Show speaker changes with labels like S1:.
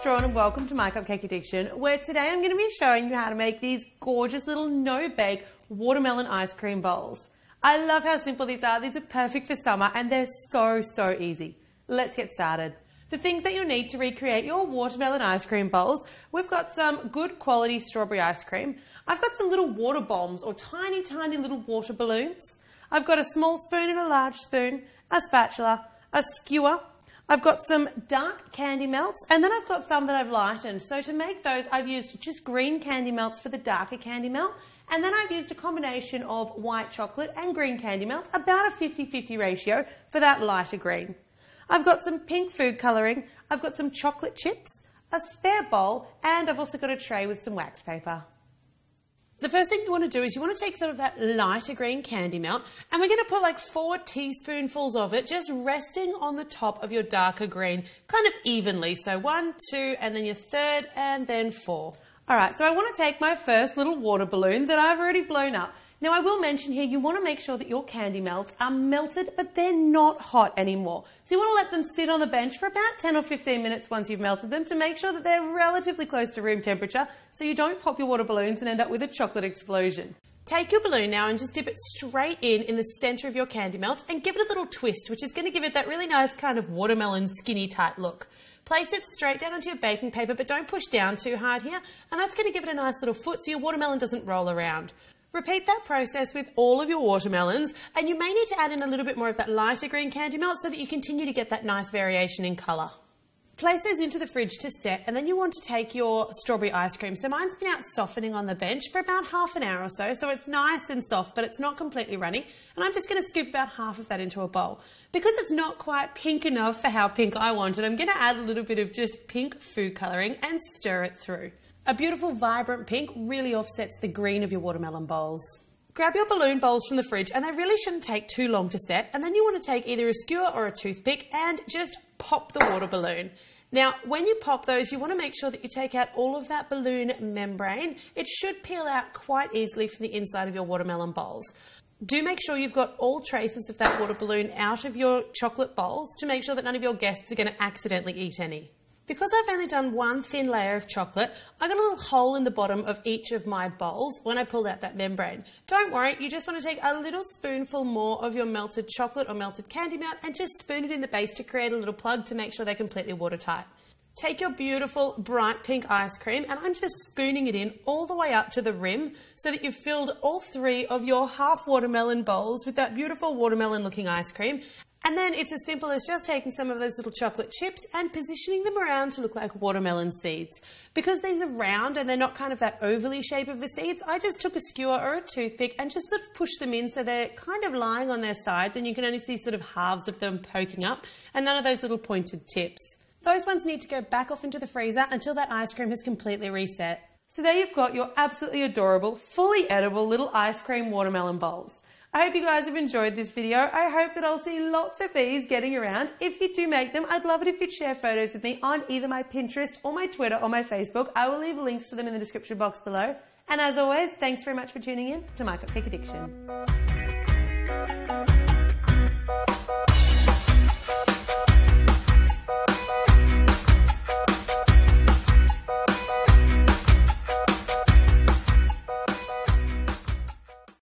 S1: Strawn and welcome to My Cupcake Addiction, where today I'm going to be showing you how to make these gorgeous little no-bake watermelon ice cream bowls. I love how simple these are. These are perfect for summer and they're so easy. Let's get started. The things that you'll need to recreate your watermelon ice cream bowls, we've got some good quality strawberry ice cream. I've got some little water bombs or tiny little water balloons. I've got a small spoon and a large spoon, a spatula, a skewer. I've got some dark candy melts and then I've got some that I've lightened. So to make those, I've used just green candy melts for the darker candy melt, and then I've used a combination of white chocolate and green candy melts, about a 50-50 ratio for that lighter green. I've got some pink food colouring, I've got some chocolate chips, a spare bowl, and I've also got a tray with some wax paper. The first thing you want to do is you want to take some of that lighter green candy melt and we're going to put like 4 teaspoonfuls of it just resting on the top of your darker green, kind of evenly. So 1, 2, and then your third, and then 4. Alright, so I want to take my first little water balloon that I've already blown up. Now I will mention here, you want to make sure that your candy melts are melted, but they're not hot anymore. So you want to let them sit on the bench for about 10 or 15 minutes once you've melted them to make sure that they're relatively close to room temperature so you don't pop your water balloons and end up with a chocolate explosion. Take your balloon now and just dip it straight in the centre of your candy melts and give it a little twist, which is going to give it that really nice kind of watermelon skinny tight look. Place it straight down onto your baking paper, but don't push down too hard here, and that's going to give it a nice little foot so your watermelon doesn't roll around. Repeat that process with all of your watermelons, and you may need to add in a little bit more of that lighter green candy melt so that you continue to get that nice variation in colour. Place those into the fridge to set, and then you want to take your strawberry ice cream. So mine's been out softening on the bench for about half an hour or so it's nice and soft, but it's not completely runny. And I'm just going to scoop about half of that into a bowl. Because it's not quite pink enough for how pink I want it, I'm going to add a little bit of just pink food colouring and stir it through. A beautiful vibrant pink really offsets the green of your watermelon bowls. Grab your balloon bowls from the fridge, and they really shouldn't take too long to set, and then you want to take either a skewer or a toothpick and just pop the water balloon. Now, when you pop those, you want to make sure that you take out all of that balloon membrane. It should peel out quite easily from the inside of your watermelon bowls. Do make sure you've got all traces of that water balloon out of your chocolate bowls to make sure that none of your guests are going to accidentally eat any. Because I've only done one thin layer of chocolate, I got a little hole in the bottom of each of my bowls when I pulled out that membrane. Don't worry, you just want to take a little spoonful more of your melted chocolate or melted candy melt and just spoon it in the base to create a little plug to make sure they're completely watertight. Take your beautiful bright pink ice cream, and I'm just spooning it in all the way up to the rim so that you've filled all 3 of your half watermelon bowls with that beautiful watermelon looking ice cream. And then it's as simple as just taking some of those little chocolate chips and positioning them around to look like watermelon seeds. Because these are round and they're not kind of that ovally shape of the seeds, I just took a skewer or a toothpick and just sort of pushed them in so they're kind of lying on their sides and you can only see sort of halves of them poking up and none of those little pointed tips. Those ones need to go back off into the freezer until that ice cream has completely reset. So there you've got your absolutely adorable, fully edible little ice cream watermelon bowls. I hope you guys have enjoyed this video. I hope that I'll see lots of these getting around. If you do make them, I'd love it if you'd share photos with me on either my Pinterest or my Twitter or my Facebook. I will leave links to them in the description box below. And as always, thanks very much for tuning in to My Cupcake Addiction.